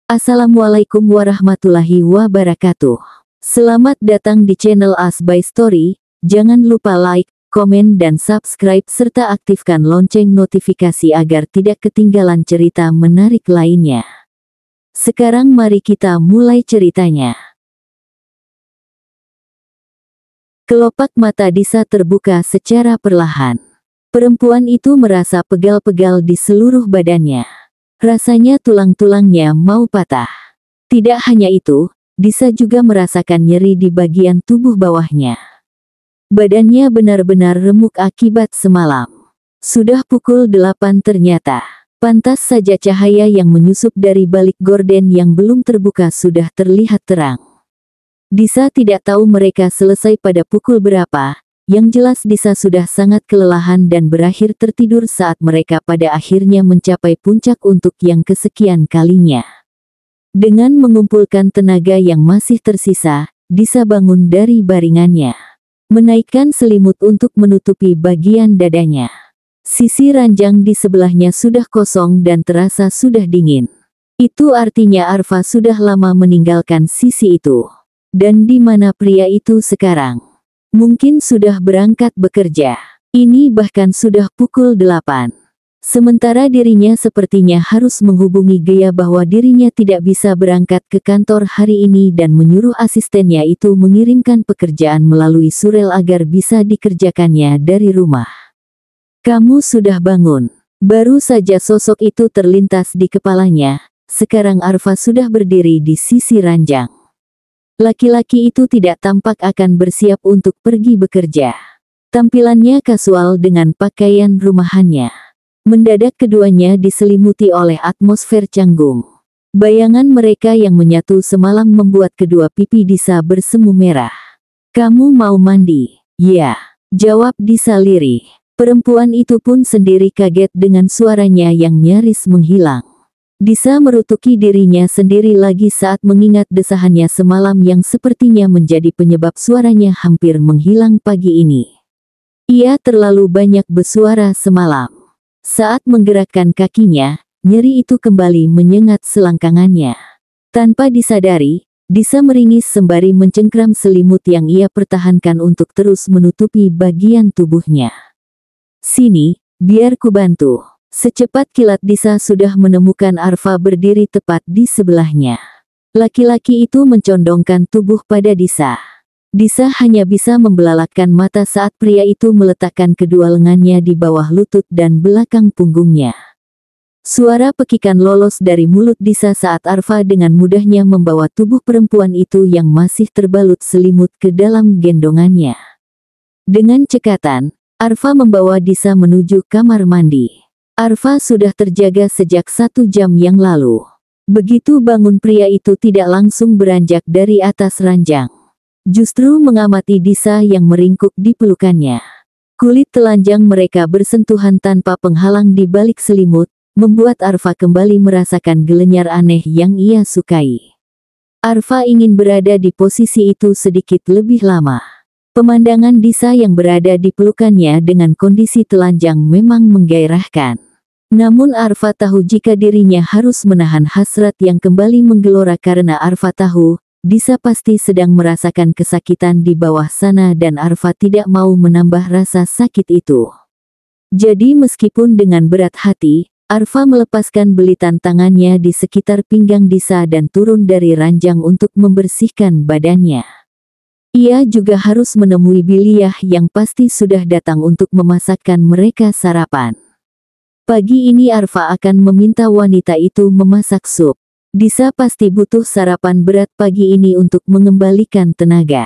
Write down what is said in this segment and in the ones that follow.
Assalamualaikum warahmatullahi wabarakatuh. Selamat datang di channel As by Story. Jangan lupa like, komen dan subscribe serta aktifkan lonceng notifikasi agar tidak ketinggalan cerita menarik lainnya. Sekarang mari kita mulai ceritanya. Kelopak mata Disa terbuka secara perlahan. Perempuan itu merasa pegal-pegal di seluruh badannya. Rasanya tulang-tulangnya mau patah. Tidak hanya itu, Disa juga merasakan nyeri di bagian tubuh bawahnya. Badannya benar-benar remuk akibat semalam. Sudah pukul 8 ternyata. Pantas saja cahaya yang menyusup dari balik gorden yang belum terbuka sudah terlihat terang. Disa tidak tahu mereka selesai pada pukul berapa. Yang jelas Disa sudah sangat kelelahan dan berakhir tertidur saat mereka pada akhirnya mencapai puncak untuk yang kesekian kalinya. Dengan mengumpulkan tenaga yang masih tersisa, Disa bangun dari baringannya. Menaikkan selimut untuk menutupi bagian dadanya. Sisi ranjang di sebelahnya sudah kosong dan terasa sudah dingin. Itu artinya Arfa sudah lama meninggalkan sisi itu. Dan di mana pria itu sekarang? Mungkin sudah berangkat bekerja. Ini bahkan sudah pukul 8. Sementara dirinya sepertinya harus menghubungi Gea bahwa dirinya tidak bisa berangkat ke kantor hari ini dan menyuruh asistennya itu mengirimkan pekerjaan melalui surel agar bisa dikerjakannya dari rumah. Kamu sudah bangun. Baru saja sosok itu terlintas di kepalanya. Sekarang Arfa sudah berdiri di sisi ranjang. Laki-laki itu tidak tampak akan bersiap untuk pergi bekerja. Tampilannya kasual dengan pakaian rumahannya. Mendadak keduanya diselimuti oleh atmosfer canggung. Bayangan mereka yang menyatu semalam membuat kedua pipi Disa bersemu merah. Kamu mau mandi? Ya, jawab Disa lirih. Perempuan itu pun sendiri kaget dengan suaranya yang nyaris menghilang. Disa merutuki dirinya sendiri lagi saat mengingat desahannya semalam yang sepertinya menjadi penyebab suaranya hampir menghilang pagi ini. Ia terlalu banyak bersuara semalam. Saat menggerakkan kakinya, nyeri itu kembali menyengat selangkangannya. Tanpa disadari, Disa meringis sembari mencengkram selimut yang ia pertahankan untuk terus menutupi bagian tubuhnya. Sini, biar ku bantu. Secepat kilat Disa sudah menemukan Arfa berdiri tepat di sebelahnya. Laki-laki itu mencondongkan tubuh pada Disa. Disa hanya bisa membelalakkan mata saat pria itu meletakkan kedua lengannya di bawah lutut dan belakang punggungnya. Suara pekikan lolos dari mulut Disa saat Arfa dengan mudahnya membawa tubuh perempuan itu yang masih terbalut selimut ke dalam gendongannya. Dengan cekatan, Arfa membawa Disa menuju kamar mandi. Arfa sudah terjaga sejak 1 jam yang lalu. Begitu bangun pria itu tidak langsung beranjak dari atas ranjang. Justru mengamati Disa yang meringkuk di pelukannya. Kulit telanjang mereka bersentuhan tanpa penghalang di balik selimut, membuat Arfa kembali merasakan gelenyar aneh yang ia sukai. Arfa ingin berada di posisi itu sedikit lebih lama. Pemandangan Disa yang berada di pelukannya dengan kondisi telanjang memang menggairahkan. Namun Arfa tahu jika dirinya harus menahan hasrat yang kembali menggelora karena Arfa tahu, Disa pasti sedang merasakan kesakitan di bawah sana dan Arfa tidak mau menambah rasa sakit itu. Jadi meskipun dengan berat hati, Arfa melepaskan belitan tangannya di sekitar pinggang Disa dan turun dari ranjang untuk membersihkan badannya. Ia juga harus menemui Biliah yang pasti sudah datang untuk memasakkan mereka sarapan. Pagi ini Arfa akan meminta wanita itu memasak sup. Disa pasti butuh sarapan berat pagi ini untuk mengembalikan tenaga.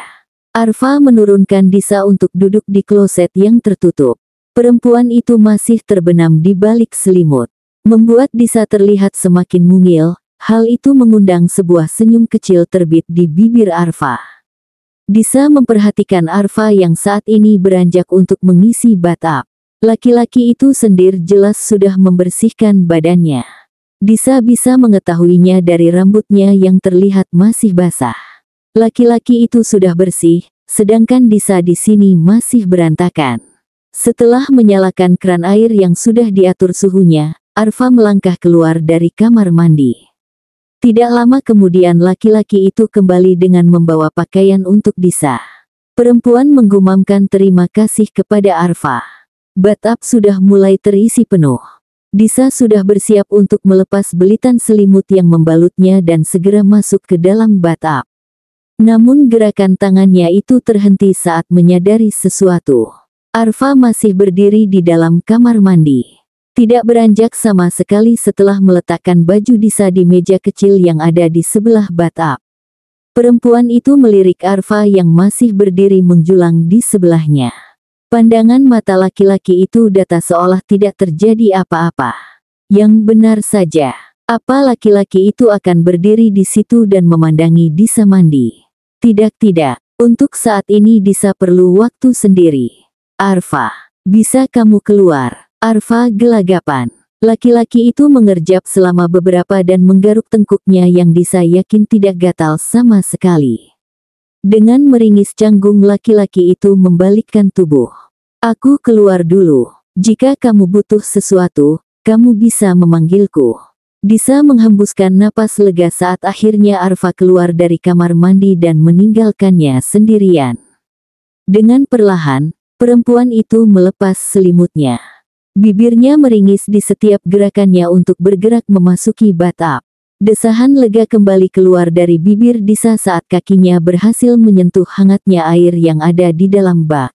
Arfa menurunkan Disa untuk duduk di kloset yang tertutup. Perempuan itu masih terbenam di balik selimut. Membuat Disa terlihat semakin mungil, hal itu mengundang sebuah senyum kecil terbit di bibir Arfa. Disa memperhatikan Arfa yang saat ini beranjak untuk mengisi bathtub. Laki-laki itu sendir jelas sudah membersihkan badannya. Disa bisa mengetahuinya dari rambutnya yang terlihat masih basah. Laki-laki itu sudah bersih, sedangkan Disa di sini masih berantakan. Setelah menyalakan keran air yang sudah diatur suhunya, Arfa melangkah keluar dari kamar mandi. Tidak lama kemudian laki-laki itu kembali dengan membawa pakaian untuk Disa. Perempuan menggumamkan terima kasih kepada Arfa. Bathtub sudah mulai terisi penuh. Disa sudah bersiap untuk melepas belitan selimut yang membalutnya dan segera masuk ke dalam bathtub. Namun gerakan tangannya itu terhenti saat menyadari sesuatu. Arfa masih berdiri di dalam kamar mandi. Tidak beranjak sama sekali setelah meletakkan baju Disa di meja kecil yang ada di sebelah bathtub. Perempuan itu melirik Arfa yang masih berdiri menjulang di sebelahnya. Pandangan mata laki-laki itu datar seolah tidak terjadi apa-apa. Yang benar saja, apa laki-laki itu akan berdiri di situ dan memandangi Disa mandi? Tidak, untuk saat ini Disa perlu waktu sendiri. Arfa, bisa kamu keluar? Arfa gelagapan. Laki-laki itu mengerjap selama beberapa dan menggaruk tengkuknya yang Disa yakin tidak gatal sama sekali. Dengan meringis canggung laki-laki itu membalikkan tubuh. Aku keluar dulu. Jika kamu butuh sesuatu, kamu bisa memanggilku. Disa menghembuskan napas lega saat akhirnya Arfa keluar dari kamar mandi dan meninggalkannya sendirian. Dengan perlahan, perempuan itu melepas selimutnya. Bibirnya meringis di setiap gerakannya untuk bergerak memasuki bathtub. Desahan lega kembali keluar dari bibir Disa saat kakinya berhasil menyentuh hangatnya air yang ada di dalam bak.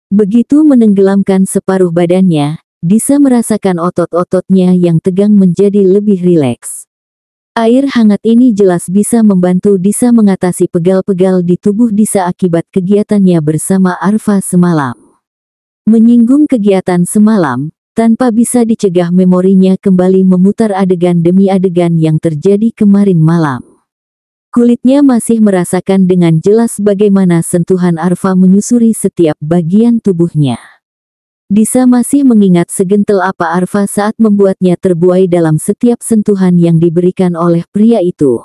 Begitu menenggelamkan separuh badannya, Disa merasakan otot-ototnya yang tegang menjadi lebih rileks. Air hangat ini jelas bisa membantu Disa mengatasi pegal-pegal di tubuh Disa akibat kegiatannya bersama Arfa semalam. Menyinggung kegiatan semalam, tanpa bisa dicegah memorinya kembali memutar adegan demi adegan yang terjadi kemarin malam. Kulitnya masih merasakan dengan jelas bagaimana sentuhan Arfa menyusuri setiap bagian tubuhnya. Disa masih mengingat segentel apa Arfa saat membuatnya terbuai dalam setiap sentuhan yang diberikan oleh pria itu.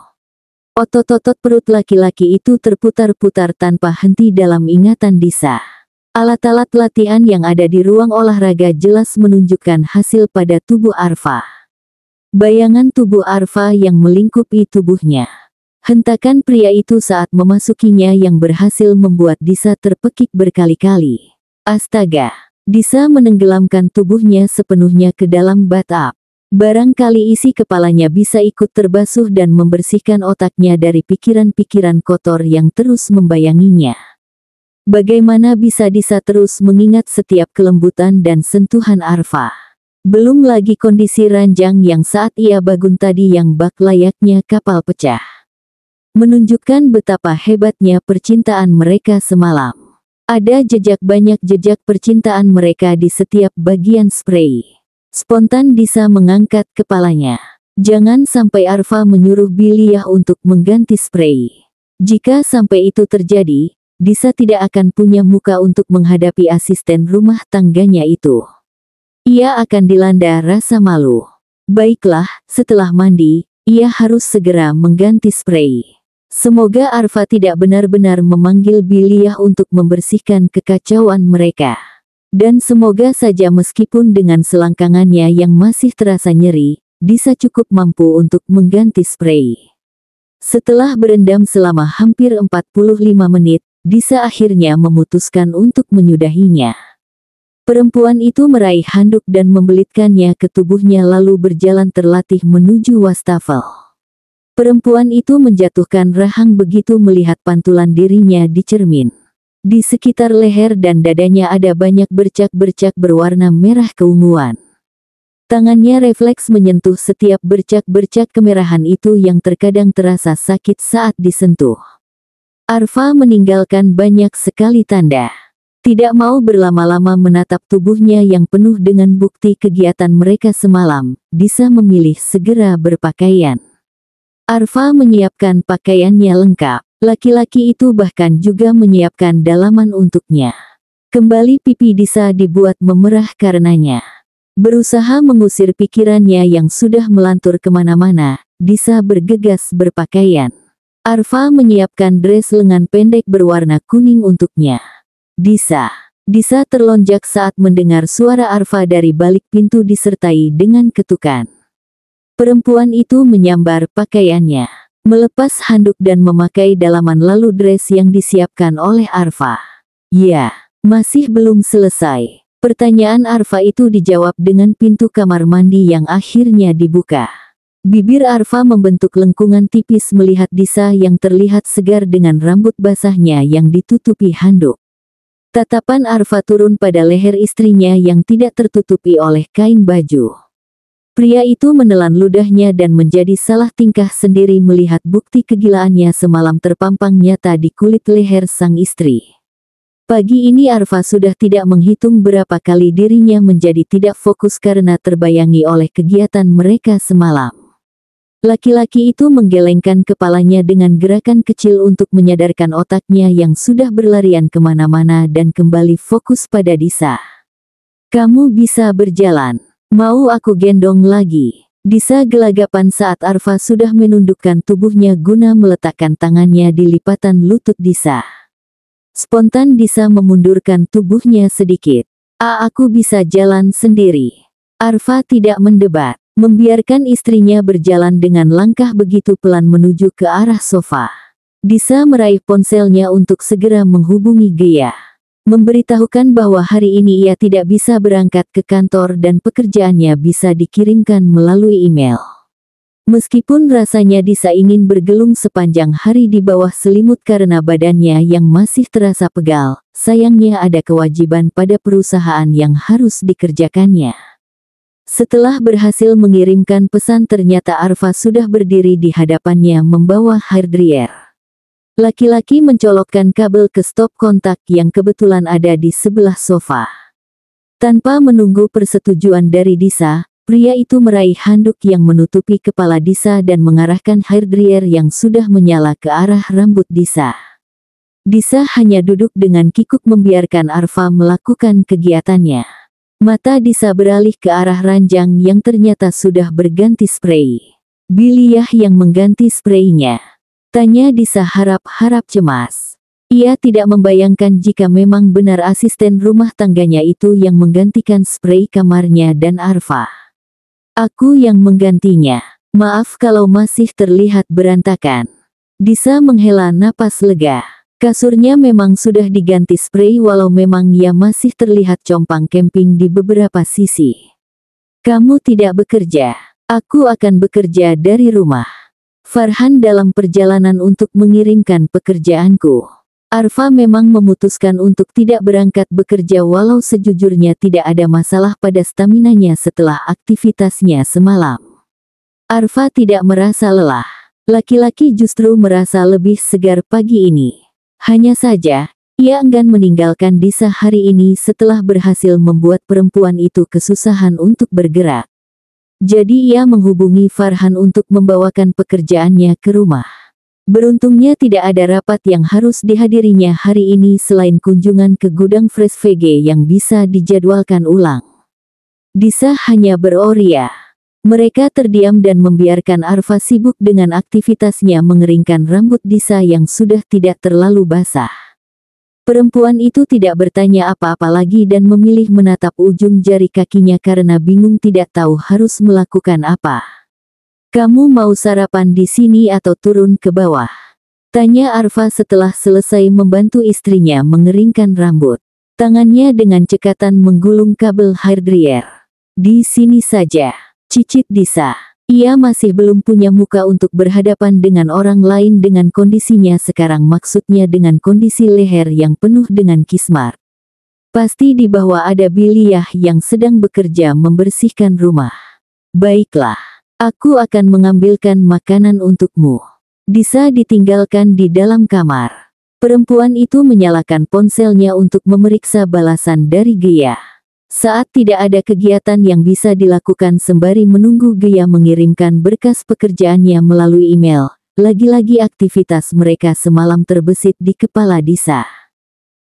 Otot-otot perut laki-laki itu terputar-putar tanpa henti dalam ingatan Disa. Alat-alat latihan yang ada di ruang olahraga jelas menunjukkan hasil pada tubuh Arfa. Bayangan tubuh Arfa yang melingkupi tubuhnya. Hentakan pria itu saat memasukinya yang berhasil membuat Disa terpekik berkali-kali. Astaga! Disa menenggelamkan tubuhnya sepenuhnya ke dalam bathtub. Barangkali isi kepalanya bisa ikut terbasuh dan membersihkan otaknya dari pikiran-pikiran kotor yang terus membayanginya. Bagaimana bisa Disa terus mengingat setiap kelembutan dan sentuhan Arfa? Belum lagi kondisi ranjang yang saat ia bangun tadi yang bak layaknya kapal pecah. Menunjukkan betapa hebatnya percintaan mereka semalam. Ada banyak jejak percintaan mereka di setiap bagian spray. Spontan Disa mengangkat kepalanya. Jangan sampai Arfa menyuruh Biliah untuk mengganti spray. Jika sampai itu terjadi, Disa tidak akan punya muka untuk menghadapi asisten rumah tangganya itu. Ia akan dilanda rasa malu. Baiklah, setelah mandi, ia harus segera mengganti spray. Semoga Arfa tidak benar-benar memanggil Biliah untuk membersihkan kekacauan mereka. Dan semoga saja meskipun dengan selangkangannya yang masih terasa nyeri, Disa cukup mampu untuk mengganti spray. Setelah berendam selama hampir 45 menit, Disa akhirnya memutuskan untuk menyudahinya. Perempuan itu meraih handuk dan membelitkannya ke tubuhnya lalu berjalan terlatih menuju wastafel. Perempuan itu menjatuhkan rahang begitu melihat pantulan dirinya di cermin. Di sekitar leher dan dadanya ada banyak bercak-bercak berwarna merah keunguan. Tangannya refleks menyentuh setiap bercak-bercak kemerahan itu yang terkadang terasa sakit saat disentuh. Arfa meninggalkan banyak sekali tanda. Tidak mau berlama-lama menatap tubuhnya yang penuh dengan bukti kegiatan mereka semalam, Disa memilih segera berpakaian. Arfa menyiapkan pakaiannya lengkap. Laki-laki itu bahkan juga menyiapkan dalaman untuknya. Kembali pipi Disa dibuat memerah karenanya. Berusaha mengusir pikirannya yang sudah melantur kemana-mana, Disa bergegas berpakaian. Arfa menyiapkan dres lengan pendek berwarna kuning untuknya. Disa terlonjak saat mendengar suara Arfa dari balik pintu disertai dengan ketukan. Perempuan itu menyambar pakaiannya, melepas handuk dan memakai dalaman lalu dress yang disiapkan oleh Arfa. Ya, masih belum selesai. Pertanyaan Arfa itu dijawab dengan pintu kamar mandi yang akhirnya dibuka. Bibir Arfa membentuk lengkungan tipis melihat Disa yang terlihat segar dengan rambut basahnya yang ditutupi handuk. Tatapan Arfa turun pada leher istrinya yang tidak tertutupi oleh kain baju. Pria itu menelan ludahnya dan menjadi salah tingkah sendiri melihat bukti kegilaannya semalam terpampang nyata di kulit leher sang istri. Pagi ini Arfa sudah tidak menghitung berapa kali dirinya menjadi tidak fokus karena terbayangi oleh kegiatan mereka semalam. Laki-laki itu menggelengkan kepalanya dengan gerakan kecil untuk menyadarkan otaknya yang sudah berlarian kemana-mana dan kembali fokus pada Disa. Kamu bisa berjalan. Mau aku gendong lagi? Disa gelagapan saat Arfa sudah menundukkan tubuhnya guna meletakkan tangannya di lipatan lutut Disa. Spontan Disa memundurkan tubuhnya sedikit. Aku bisa jalan sendiri. Arfa tidak mendebat. Membiarkan istrinya berjalan dengan langkah begitu pelan menuju ke arah sofa. Disa meraih ponselnya untuk segera menghubungi Gea. Memberitahukan bahwa hari ini ia tidak bisa berangkat ke kantor dan pekerjaannya bisa dikirimkan melalui email. Meskipun rasanya Disa ingin bergelung sepanjang hari di bawah selimut karena badannya yang masih terasa pegal, sayangnya ada kewajiban pada perusahaan yang harus dikerjakannya. Setelah berhasil mengirimkan pesan ternyata Arfa sudah berdiri di hadapannya membawa hairdryer. Laki-laki mencolokkan kabel ke stop kontak yang kebetulan ada di sebelah sofa. Tanpa menunggu persetujuan dari Disa, pria itu meraih handuk yang menutupi kepala Disa dan mengarahkan hairdryer yang sudah menyala ke arah rambut Disa. Disa hanya duduk dengan kikuk membiarkan Arfa melakukan kegiatannya. Mata Disa beralih ke arah ranjang yang ternyata sudah berganti spray. Biliah yang mengganti spraynya. Tanya Disa harap-harap cemas. Ia tidak membayangkan jika memang benar asisten rumah tangganya itu yang menggantikan spray kamarnya dan Arfa. Aku yang menggantinya. Maaf kalau masih terlihat berantakan. Disa menghela napas lega. Kasurnya memang sudah diganti spray walau memang ia masih terlihat compang camping di beberapa sisi. Kamu tidak bekerja. Aku akan bekerja dari rumah. Farhan dalam perjalanan untuk mengirimkan pekerjaanku. Arfa memang memutuskan untuk tidak berangkat bekerja walau sejujurnya tidak ada masalah pada staminanya setelah aktivitasnya semalam. Arfa tidak merasa lelah. Laki-laki justru merasa lebih segar pagi ini. Hanya saja, ia enggan meninggalkan Disa hari ini setelah berhasil membuat perempuan itu kesusahan untuk bergerak. Jadi ia menghubungi Farhan untuk membawakan pekerjaannya ke rumah. Beruntungnya tidak ada rapat yang harus dihadirinya hari ini selain kunjungan ke gudang Fresh VG yang bisa dijadwalkan ulang. Disa hanya beroria. Mereka terdiam dan membiarkan Arfa sibuk dengan aktivitasnya mengeringkan rambut Disa yang sudah tidak terlalu basah. Perempuan itu tidak bertanya apa-apa lagi dan memilih menatap ujung jari kakinya karena bingung tidak tahu harus melakukan apa. Kamu mau sarapan di sini atau turun ke bawah? Tanya Arfa setelah selesai membantu istrinya mengeringkan rambut. Tangannya dengan cekatan menggulung kabel hairdryer. Di sini saja. Cicit Disa. Ia masih belum punya muka untuk berhadapan dengan orang lain dengan kondisinya sekarang, maksudnya dengan kondisi leher yang penuh dengan kismar. Pasti di bawah ada Biliah yang sedang bekerja membersihkan rumah. Baiklah, aku akan mengambilkan makanan untukmu. Disa ditinggalkan di dalam kamar. Perempuan itu menyalakan ponselnya untuk memeriksa balasan dari Gea. Saat tidak ada kegiatan yang bisa dilakukan sembari menunggu Gea mengirimkan berkas pekerjaannya melalui email, lagi-lagi aktivitas mereka semalam terbesit di kepala Disa.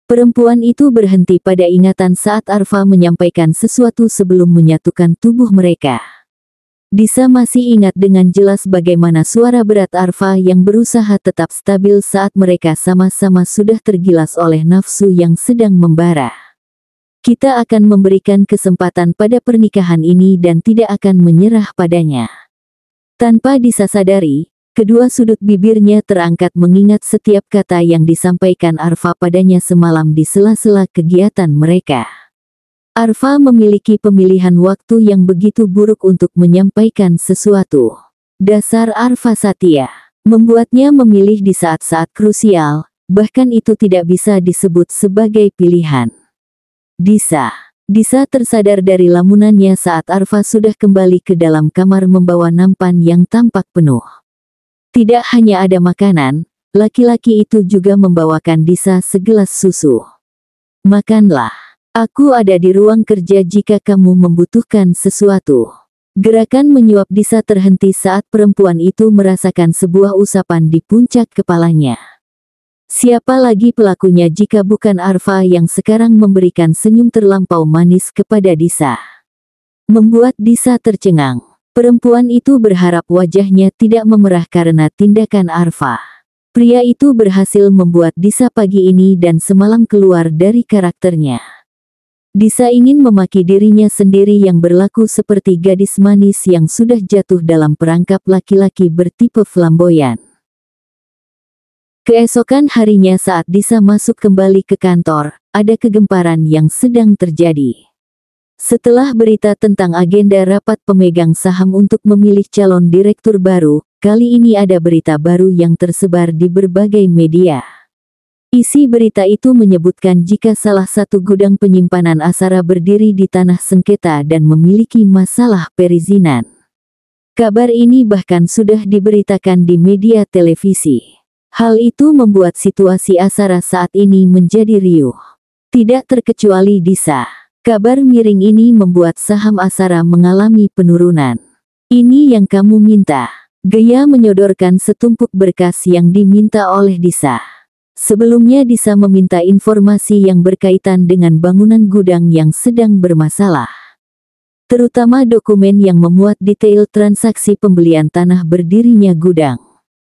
Perempuan itu berhenti pada ingatan saat Arfa menyampaikan sesuatu sebelum menyatukan tubuh mereka. Disa masih ingat dengan jelas bagaimana suara berat Arfa yang berusaha tetap stabil saat mereka sama-sama sudah tergilas oleh nafsu yang sedang membara. Kita akan memberikan kesempatan pada pernikahan ini dan tidak akan menyerah padanya. Tanpa Disa sadari, kedua sudut bibirnya terangkat mengingat setiap kata yang disampaikan Arfa padanya semalam di sela-sela kegiatan mereka. Arfa memiliki pemilihan waktu yang begitu buruk untuk menyampaikan sesuatu. Dasar Arfa Satya membuatnya memilih di saat-saat krusial, bahkan itu tidak bisa disebut sebagai pilihan. Disa tersadar dari lamunannya saat Arfa sudah kembali ke dalam kamar membawa nampan yang tampak penuh. Tidak hanya ada makanan, laki-laki itu juga membawakan Disa segelas susu. Makanlah. Aku ada di ruang kerja jika kamu membutuhkan sesuatu. Gerakan menyuap Disa terhenti saat perempuan itu merasakan sebuah usapan di puncak kepalanya. Siapa lagi pelakunya jika bukan Arfa yang sekarang memberikan senyum terlampau manis kepada Disa. Membuat Disa tercengang. Perempuan itu berharap wajahnya tidak memerah karena tindakan Arfa. Pria itu berhasil membuat Disa pagi ini dan semalam keluar dari karakternya. Disa ingin memaki dirinya sendiri yang berlaku seperti gadis manis yang sudah jatuh dalam perangkap laki-laki bertipe flamboyan. Keesokan harinya saat Disa masuk kembali ke kantor, ada kegemparan yang sedang terjadi. Setelah berita tentang agenda rapat pemegang saham untuk memilih calon direktur baru, kali ini ada berita baru yang tersebar di berbagai media. Isi berita itu menyebutkan jika salah satu gudang penyimpanan Asara berdiri di tanah sengketa dan memiliki masalah perizinan. Kabar ini bahkan sudah diberitakan di media televisi. Hal itu membuat situasi Asara saat ini menjadi riuh. Tidak terkecuali Disa. Kabar miring ini membuat saham Asara mengalami penurunan. Ini yang kamu minta. Gaya menyodorkan setumpuk berkas yang diminta oleh Disa. Sebelumnya Disa meminta informasi yang berkaitan dengan bangunan gudang yang sedang bermasalah. Terutama dokumen yang memuat detail transaksi pembelian tanah berdirinya gudang.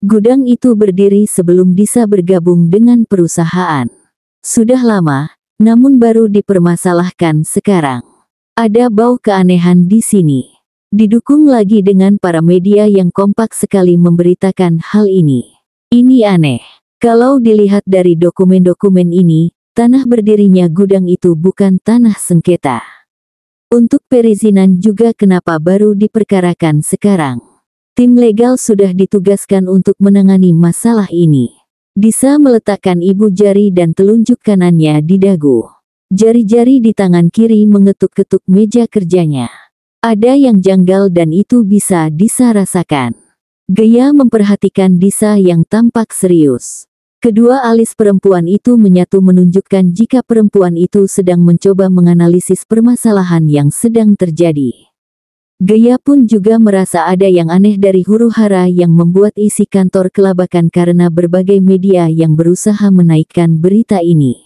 Gudang itu berdiri sebelum Disa bergabung dengan perusahaan. Sudah lama, namun baru dipermasalahkan sekarang. Ada bau keanehan di sini. Didukung lagi dengan para media yang kompak sekali memberitakan hal ini. Ini aneh. Kalau dilihat dari dokumen-dokumen ini, tanah berdirinya gudang itu bukan tanah sengketa. Untuk perizinan juga kenapa baru diperkarakan sekarang? Tim legal sudah ditugaskan untuk menangani masalah ini. Disa meletakkan ibu jari dan telunjuk kanannya di dagu. Jari-jari di tangan kiri mengetuk-ketuk meja kerjanya. Ada yang janggal dan itu bisa Disa rasakan. Gaya memperhatikan Disa yang tampak serius. Kedua alis perempuan itu menyatu menunjukkan jika perempuan itu sedang mencoba menganalisis permasalahan yang sedang terjadi. Gaya pun juga merasa ada yang aneh dari huru-hara yang membuat isi kantor kelabakan karena berbagai media yang berusaha menaikkan berita ini.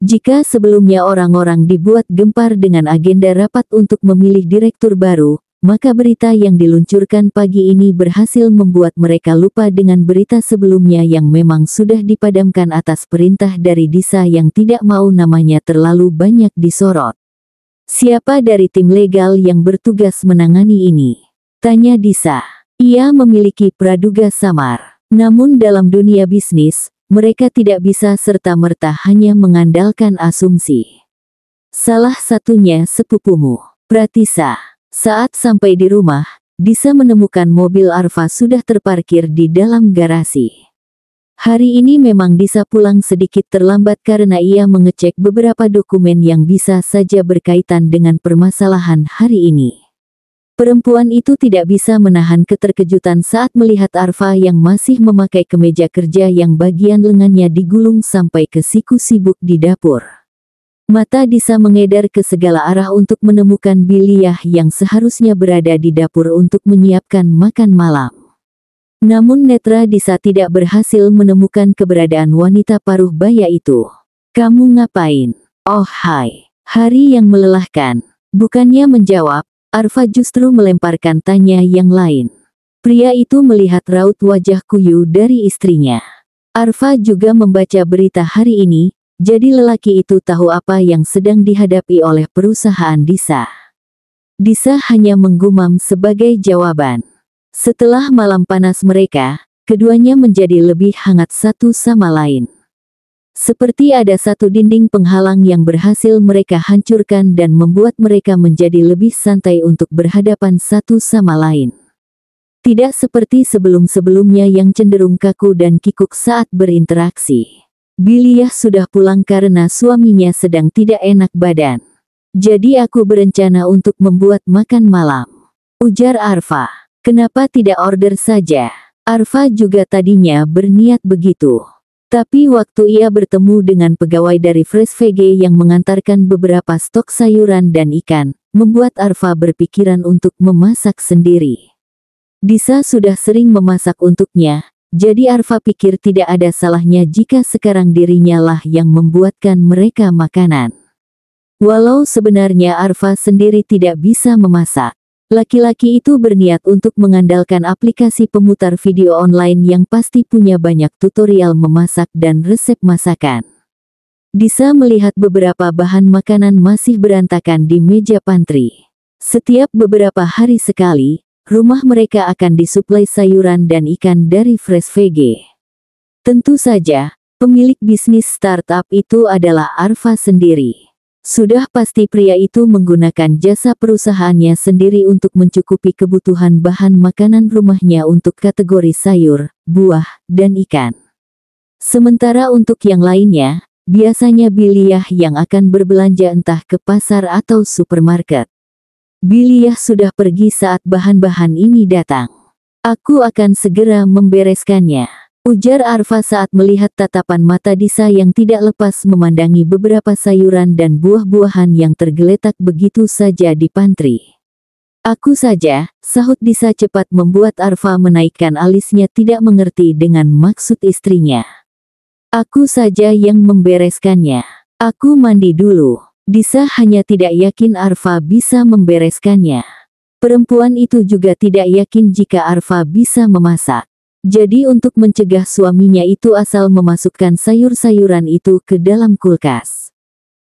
Jika sebelumnya orang-orang dibuat gempar dengan agenda rapat untuk memilih direktur baru, maka berita yang diluncurkan pagi ini berhasil membuat mereka lupa dengan berita sebelumnya yang memang sudah dipadamkan atas perintah dari Disa yang tidak mau namanya terlalu banyak disorot. Siapa dari tim legal yang bertugas menangani ini? Tanya Disa. Ia memiliki praduga samar. Namun dalam dunia bisnis, mereka tidak bisa serta-merta hanya mengandalkan asumsi. Salah satunya sepupumu, Pratisa. Saat sampai di rumah, Disa menemukan mobil Arfa sudah terparkir di dalam garasi. Hari ini memang Disa pulang sedikit terlambat karena ia mengecek beberapa dokumen yang bisa saja berkaitan dengan permasalahan hari ini. Perempuan itu tidak bisa menahan keterkejutan saat melihat Arfa yang masih memakai kemeja kerja yang bagian lengannya digulung sampai ke siku sibuk di dapur. Mata Disa mengedar ke segala arah untuk menemukan Biliah yang seharusnya berada di dapur untuk menyiapkan makan malam. Namun netra Disa tidak berhasil menemukan keberadaan wanita paruh baya itu. Kamu ngapain? Oh hai, hari yang melelahkan. Bukannya menjawab, Arfa justru melemparkan tanya yang lain. Pria itu melihat raut wajah kuyu dari istrinya. Arfa juga membaca berita hari ini, jadi lelaki itu tahu apa yang sedang dihadapi oleh perusahaan Disa. Disa hanya menggumam sebagai jawaban. Setelah malam panas mereka, keduanya menjadi lebih hangat satu sama lain. Seperti ada satu dinding penghalang yang berhasil mereka hancurkan dan membuat mereka menjadi lebih santai untuk berhadapan satu sama lain. Tidak seperti sebelum-sebelumnya yang cenderung kaku dan kikuk saat berinteraksi. Biliyah sudah pulang karena suaminya sedang tidak enak badan. Jadi aku berencana untuk membuat makan malam, ujar Arfa. Kenapa tidak order saja? Arfa juga tadinya berniat begitu. Tapi waktu ia bertemu dengan pegawai dari Fresh VG yang mengantarkan beberapa stok sayuran dan ikan, membuat Arfa berpikiran untuk memasak sendiri. Disa sudah sering memasak untuknya, jadi Arfa pikir tidak ada salahnya jika sekarang dirinya lah yang membuatkan mereka makanan. Walau sebenarnya Arfa sendiri tidak bisa memasak, laki-laki itu berniat untuk mengandalkan aplikasi pemutar video online yang pasti punya banyak tutorial memasak dan resep masakan. Disa melihat beberapa bahan makanan masih berantakan di meja pantry. Setiap beberapa hari sekali, rumah mereka akan disuplai sayuran dan ikan dari Fresh VG. Tentu saja, pemilik bisnis startup itu adalah Arfa sendiri. Sudah pasti pria itu menggunakan jasa perusahaannya sendiri untuk mencukupi kebutuhan bahan makanan rumahnya untuk kategori sayur, buah, dan ikan. Sementara untuk yang lainnya, biasanya Biliyah yang akan berbelanja entah ke pasar atau supermarket. Biliyah sudah pergi saat bahan-bahan ini datang. Aku akan segera membereskannya, ujar Arfa saat melihat tatapan mata Disa yang tidak lepas memandangi beberapa sayuran dan buah-buahan yang tergeletak begitu saja di pantry. Aku saja, sahut Disa cepat membuat Arfa menaikkan alisnya tidak mengerti dengan maksud istrinya. Aku saja yang membereskannya. Aku mandi dulu. Disa hanya tidak yakin Arfa bisa membereskannya. Perempuan itu juga tidak yakin jika Arfa bisa memasak. Jadi untuk mencegah suaminya itu asal memasukkan sayur-sayuran itu ke dalam kulkas.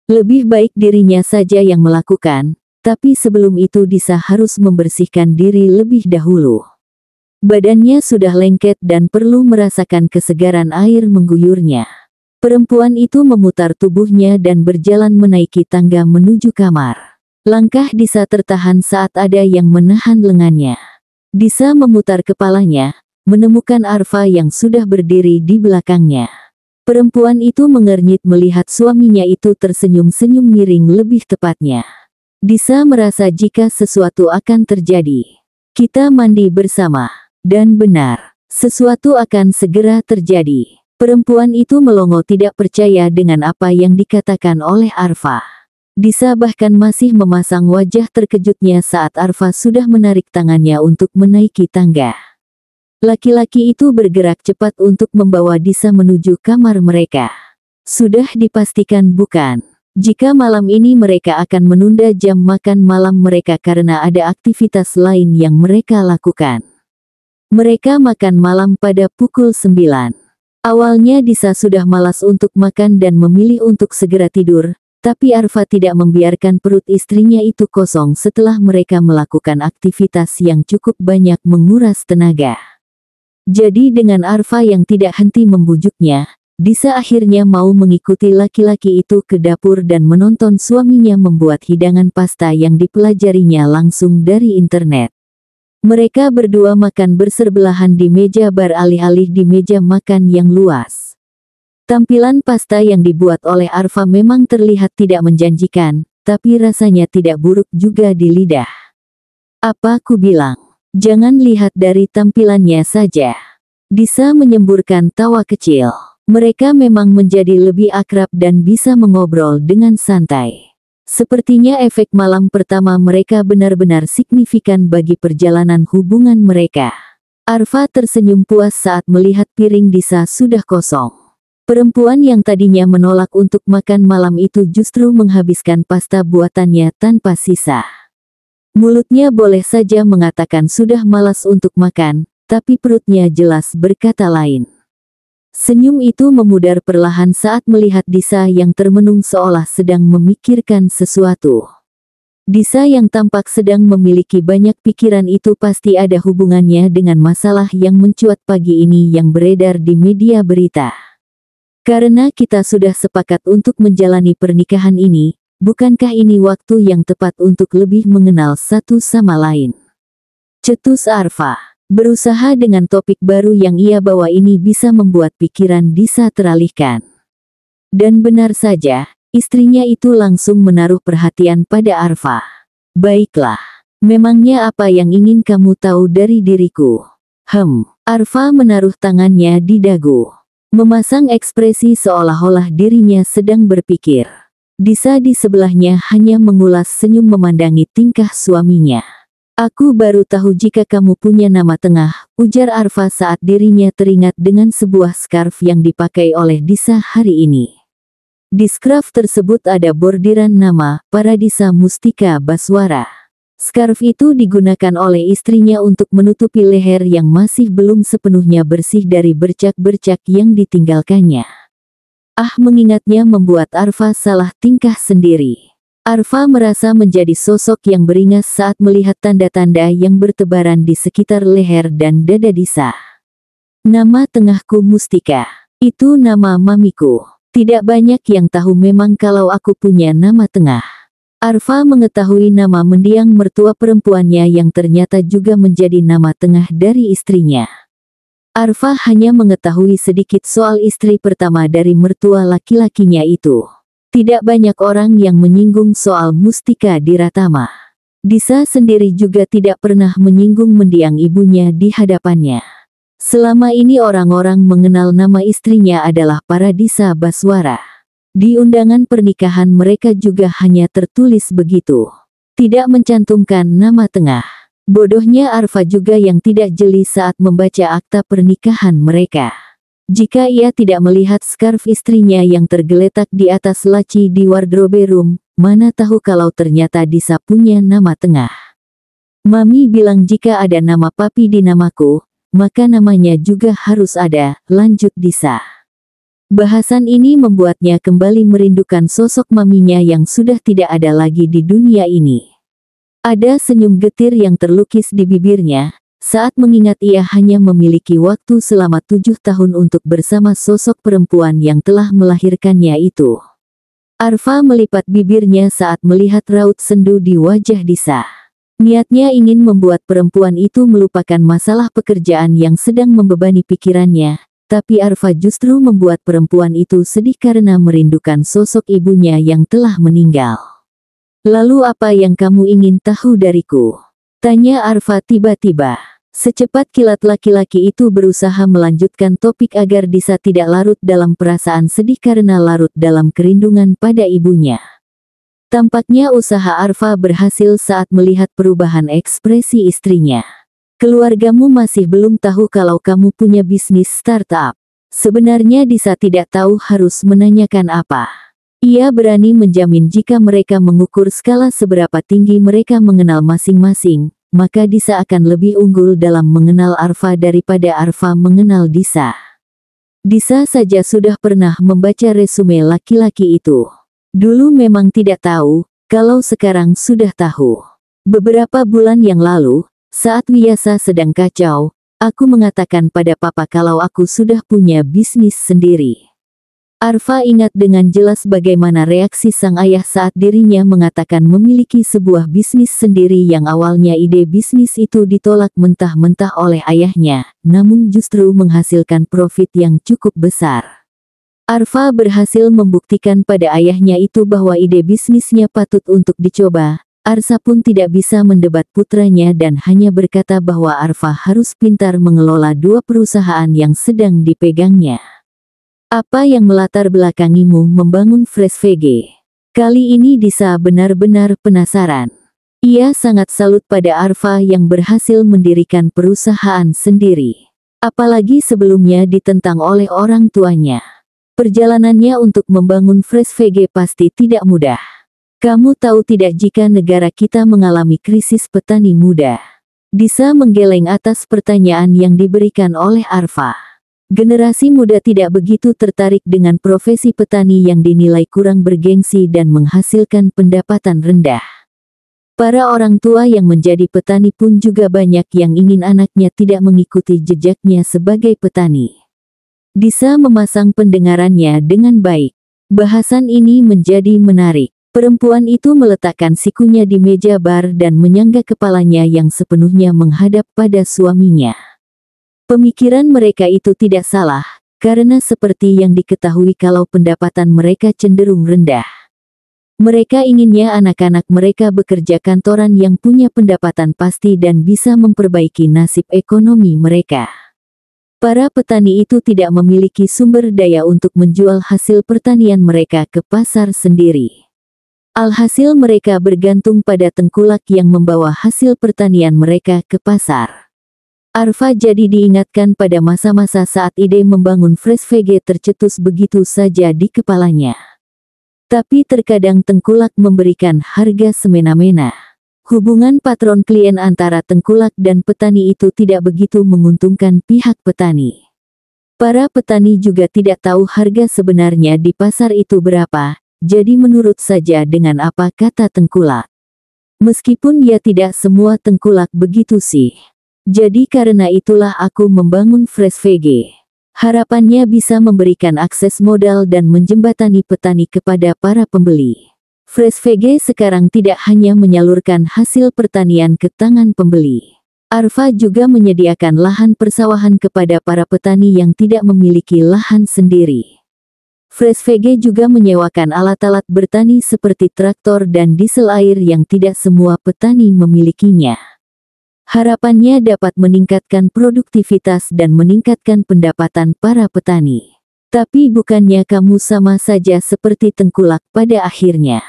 Lebih baik dirinya saja yang melakukan, tapi sebelum itu Disa harus membersihkan diri lebih dahulu. Badannya sudah lengket dan perlu merasakan kesegaran air mengguyurnya. Perempuan itu memutar tubuhnya dan berjalan menaiki tangga menuju kamar. Langkah Disa tertahan saat ada yang menahan lengannya. Disa memutar kepalanya, menemukan Arfa yang sudah berdiri di belakangnya. Perempuan itu mengernyit melihat suaminya itu tersenyum-senyum miring lebih tepatnya. Disa merasa jika sesuatu akan terjadi. Kita mandi bersama. Dan benar, sesuatu akan segera terjadi. Perempuan itu melongo tidak percaya dengan apa yang dikatakan oleh Arfa. Disa bahkan masih memasang wajah terkejutnya saat Arfa sudah menarik tangannya untuk menaiki tangga. Laki-laki itu bergerak cepat untuk membawa Disa menuju kamar mereka. Sudah dipastikan bukan? Jika malam ini mereka akan menunda jam makan malam mereka karena ada aktivitas lain yang mereka lakukan. Mereka makan malam pada pukul 9. Awalnya Disa sudah malas untuk makan dan memilih untuk segera tidur, tapi Arfa tidak membiarkan perut istrinya itu kosong setelah mereka melakukan aktivitas yang cukup banyak menguras tenaga. Jadi dengan Arfa yang tidak henti membujuknya, Disa akhirnya mau mengikuti laki-laki itu ke dapur dan menonton suaminya membuat hidangan pasta yang dipelajarinya langsung dari internet. Mereka berdua makan bersebelahan di meja bar alih-alih di meja makan yang luas. Tampilan pasta yang dibuat oleh Arfa memang terlihat tidak menjanjikan, tapi rasanya tidak buruk juga di lidah. Apa ku bilang? Jangan lihat dari tampilannya saja. Disa menyemburkan tawa kecil. Mereka memang menjadi lebih akrab dan bisa mengobrol dengan santai. Sepertinya efek malam pertama mereka benar-benar signifikan bagi perjalanan hubungan mereka. Arfa tersenyum puas saat melihat piring Disa sudah kosong. Perempuan yang tadinya menolak untuk makan malam itu justru menghabiskan pasta buatannya tanpa sisa. Mulutnya boleh saja mengatakan sudah malas untuk makan, tapi perutnya jelas berkata lain. Senyum itu memudar perlahan saat melihat Disa yang termenung seolah sedang memikirkan sesuatu. Disa yang tampak sedang memiliki banyak pikiran itu pasti ada hubungannya dengan masalah yang mencuat pagi ini yang beredar di media berita. Karena kita sudah sepakat untuk menjalani pernikahan ini, bukankah ini waktu yang tepat untuk lebih mengenal satu sama lain? Cetus Arfa. Berusaha dengan topik baru yang ia bawa ini bisa membuat pikiran Disa teralihkan. Dan benar saja, istrinya itu langsung menaruh perhatian pada Arfa. Baiklah, memangnya apa yang ingin kamu tahu dari diriku? Arfa menaruh tangannya di dagu. Memasang ekspresi seolah-olah dirinya sedang berpikir. Disa di sebelahnya hanya mengulas senyum memandangi tingkah suaminya. Aku baru tahu jika kamu punya nama tengah, ujar Arfa saat dirinya teringat dengan sebuah scarf yang dipakai oleh Disa hari ini. Di scarf tersebut ada bordiran nama, Paradisa Mustika Baswara. Scarf itu digunakan oleh istrinya untuk menutupi leher yang masih belum sepenuhnya bersih dari bercak-bercak yang ditinggalkannya. Mengingatnya membuat Arfa salah tingkah sendiri. Arfa merasa menjadi sosok yang beringas saat melihat tanda-tanda yang bertebaran di sekitar leher dan dada Disa. Nama tengahku Mustika. Itu nama mamiku. Tidak banyak yang tahu memang kalau aku punya nama tengah. Arfa mengetahui nama mendiang mertua perempuannya yang ternyata juga menjadi nama tengah dari istrinya. Arfa hanya mengetahui sedikit soal istri pertama dari mertua laki-lakinya itu. Tidak banyak orang yang menyinggung soal Mustika di Ratama. Disa sendiri juga tidak pernah menyinggung mendiang ibunya di hadapannya. Selama ini orang-orang mengenal nama istrinya adalah Paradisa Baswara. Di undangan pernikahan mereka juga hanya tertulis begitu. Tidak mencantumkan nama tengah. Bodohnya Arfa juga yang tidak jeli saat membaca akta pernikahan mereka. Jika ia tidak melihat scarf istrinya yang tergeletak di atas laci di wardrobe room, mana tahu kalau ternyata Disa punya nama tengah. Mami bilang jika ada nama papi di namaku, maka namanya juga harus ada, lanjut Disa. Bahasan ini membuatnya kembali merindukan sosok maminya yang sudah tidak ada lagi di dunia ini. Ada senyum getir yang terlukis di bibirnya, saat mengingat ia hanya memiliki waktu selama 7 tahun untuk bersama sosok perempuan yang telah melahirkannya itu. Arfa melipat bibirnya saat melihat raut sendu di wajah Disa. Niatnya ingin membuat perempuan itu melupakan masalah pekerjaan yang sedang membebani pikirannya, tapi Arfa justru membuat perempuan itu sedih karena merindukan sosok ibunya yang telah meninggal. Lalu apa yang kamu ingin tahu dariku? Tanya Arfa tiba-tiba. Secepat kilat laki-laki itu berusaha melanjutkan topik agar Disa tidak larut dalam perasaan sedih karena larut dalam kerindungan pada ibunya. Tampaknya usaha Arfa berhasil saat melihat perubahan ekspresi istrinya. Keluargamu masih belum tahu kalau kamu punya bisnis startup. Sebenarnya Disa tidak tahu harus menanyakan apa. Ia berani menjamin jika mereka mengukur skala seberapa tinggi mereka mengenal masing-masing, maka Disa akan lebih unggul dalam mengenal Arfa daripada Arfa mengenal Disa. Disa saja sudah pernah membaca resume laki-laki itu. Dulu memang tidak tahu, kalau sekarang sudah tahu. Beberapa bulan yang lalu, saat Wiyasa sedang kacau, aku mengatakan pada papa kalau aku sudah punya bisnis sendiri. Arfa ingat dengan jelas bagaimana reaksi sang ayah saat dirinya mengatakan memiliki sebuah bisnis sendiri yang awalnya ide bisnis itu ditolak mentah-mentah oleh ayahnya, namun justru menghasilkan profit yang cukup besar. Arfa berhasil membuktikan pada ayahnya itu bahwa ide bisnisnya patut untuk dicoba. Arsa pun tidak bisa mendebat putranya dan hanya berkata bahwa Arfa harus pintar mengelola 2 perusahaan yang sedang dipegangnya. Apa yang melatar belakangimu membangun Fresh VG? Kali ini Disa benar-benar penasaran. Ia sangat salut pada Arfa yang berhasil mendirikan perusahaan sendiri. Apalagi sebelumnya ditentang oleh orang tuanya. Perjalanannya untuk membangun Fresh VG pasti tidak mudah. Kamu tahu tidak jika negara kita mengalami krisis petani muda? Disa menggeleng atas pertanyaan yang diberikan oleh Arfa. Generasi muda tidak begitu tertarik dengan profesi petani yang dinilai kurang bergengsi dan menghasilkan pendapatan rendah. Para orang tua yang menjadi petani pun juga banyak yang ingin anaknya tidak mengikuti jejaknya sebagai petani. Disa memasang pendengarannya dengan baik. Bahasan ini menjadi menarik. Perempuan itu meletakkan sikunya di meja bar dan menyangga kepalanya yang sepenuhnya menghadap pada suaminya. Pemikiran mereka itu tidak salah, karena seperti yang diketahui kalau pendapatan mereka cenderung rendah. Mereka inginnya anak-anak mereka bekerja kantoran yang punya pendapatan pasti dan bisa memperbaiki nasib ekonomi mereka. Para petani itu tidak memiliki sumber daya untuk menjual hasil pertanian mereka ke pasar sendiri. Alhasil mereka bergantung pada tengkulak yang membawa hasil pertanian mereka ke pasar. Arfa jadi diingatkan pada masa-masa saat ide membangun Fresh VG tercetus begitu saja di kepalanya. Tapi terkadang tengkulak memberikan harga semena-mena. Hubungan patron-klien antara tengkulak dan petani itu tidak begitu menguntungkan pihak petani. Para petani juga tidak tahu harga sebenarnya di pasar itu berapa, jadi menurut saja dengan apa kata tengkulak. Meskipun ya tidak semua tengkulak begitu sih. Jadi karena itulah aku membangun Fresh VG. Harapannya bisa memberikan akses modal dan menjembatani petani kepada para pembeli. Fresh VG sekarang tidak hanya menyalurkan hasil pertanian ke tangan pembeli. Arfa juga menyediakan lahan persawahan kepada para petani yang tidak memiliki lahan sendiri. Fresh VG juga menyewakan alat-alat bertani seperti traktor dan diesel air yang tidak semua petani memilikinya. Harapannya dapat meningkatkan produktivitas dan meningkatkan pendapatan para petani. Tapi bukannya kamu sama saja seperti tengkulak pada akhirnya.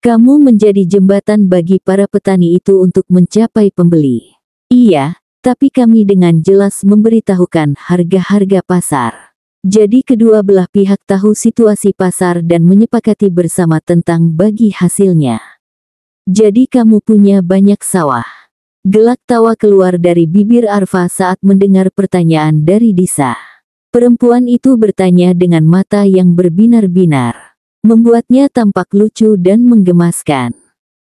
Kamu menjadi jembatan bagi para petani itu untuk mencapai pembeli. Iya, tapi kami dengan jelas memberitahukan harga-harga pasar. Jadi kedua belah pihak tahu situasi pasar dan menyepakati bersama tentang bagi hasilnya. Jadi kamu punya banyak sawah. Gelak tawa keluar dari bibir Arfa saat mendengar pertanyaan dari Disa. Perempuan itu bertanya dengan mata yang berbinar-binar. Membuatnya tampak lucu dan menggemaskan.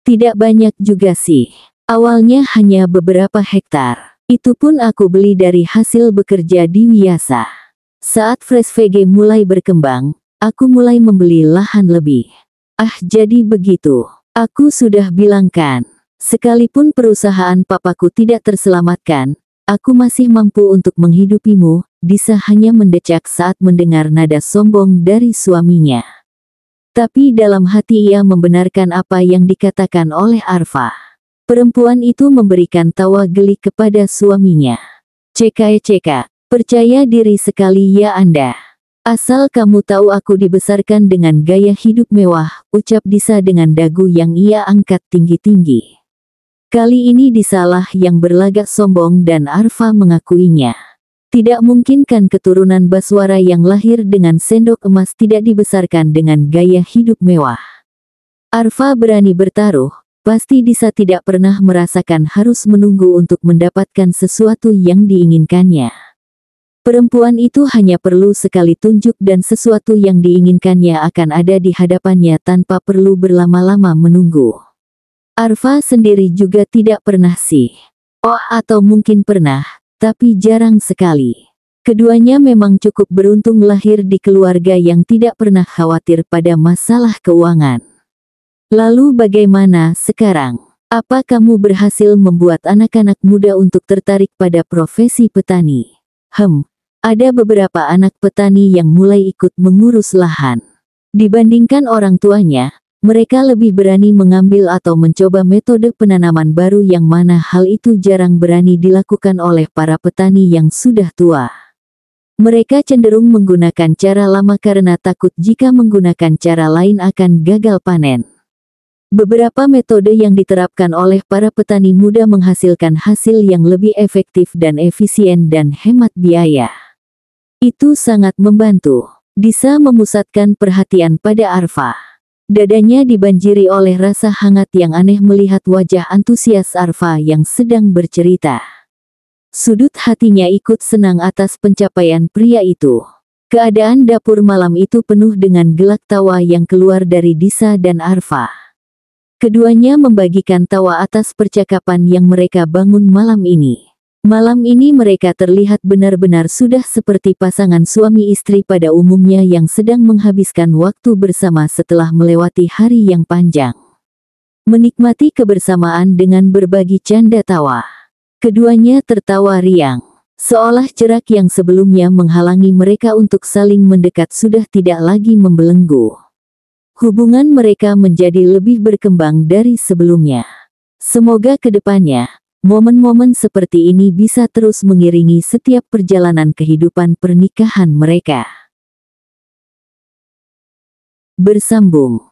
Tidak banyak juga sih. Awalnya hanya beberapa hektar. Itu pun aku beli dari hasil bekerja di Wiyasa. Saat Fresh VG mulai berkembang, aku mulai membeli lahan lebih. Ah, jadi begitu. Aku sudah bilang kan. Sekalipun perusahaan papaku tidak terselamatkan, aku masih mampu untuk menghidupimu. Disa hanya mendecak saat mendengar nada sombong dari suaminya. Tapi dalam hati ia membenarkan apa yang dikatakan oleh Arfa. Perempuan itu memberikan tawa geli kepada suaminya. Ceka, percaya diri sekali ya Anda. Asal kamu tahu aku dibesarkan dengan gaya hidup mewah, ucap Disa dengan dagu yang ia angkat tinggi-tinggi. Kali ini Disalah yang berlagak sombong dan Arfa mengakuinya. Tidak mungkin kan keturunan Baswara yang lahir dengan sendok emas tidak dibesarkan dengan gaya hidup mewah. Arfa berani bertaruh, pasti Disa tidak pernah merasakan harus menunggu untuk mendapatkan sesuatu yang diinginkannya. Perempuan itu hanya perlu sekali tunjuk dan sesuatu yang diinginkannya akan ada di hadapannya tanpa perlu berlama-lama menunggu. Arfa sendiri juga tidak pernah sih. Oh, atau mungkin pernah, tapi jarang sekali. Keduanya memang cukup beruntung lahir di keluarga yang tidak pernah khawatir pada masalah keuangan. Lalu bagaimana sekarang? Apa kamu berhasil membuat anak-anak muda untuk tertarik pada profesi petani? Ada beberapa anak petani yang mulai ikut mengurus lahan. Dibandingkan orang tuanya, mereka lebih berani mengambil atau mencoba metode penanaman baru yang mana hal itu jarang berani dilakukan oleh para petani yang sudah tua. Mereka cenderung menggunakan cara lama karena takut jika menggunakan cara lain akan gagal panen. Beberapa metode yang diterapkan oleh para petani muda menghasilkan hasil yang lebih efektif dan efisien dan hemat biaya. Itu sangat membantu. Disa memusatkan perhatian pada Arfa. Dadanya dibanjiri oleh rasa hangat yang aneh melihat wajah antusias Arfa yang sedang bercerita. Sudut hatinya ikut senang atas pencapaian pria itu. Keadaan dapur malam itu penuh dengan gelak tawa yang keluar dari Disa dan Arfa. Keduanya membagikan tawa atas percakapan yang mereka bangun malam ini. Malam ini mereka terlihat benar-benar sudah seperti pasangan suami istri pada umumnya yang sedang menghabiskan waktu bersama setelah melewati hari yang panjang. Menikmati kebersamaan dengan berbagi canda tawa. Keduanya tertawa riang, seolah jerak yang sebelumnya menghalangi mereka untuk saling mendekat sudah tidak lagi membelenggu. Hubungan mereka menjadi lebih berkembang dari sebelumnya. Semoga ke depannya, momen-momen seperti ini bisa terus mengiringi setiap perjalanan kehidupan pernikahan mereka. Bersambung.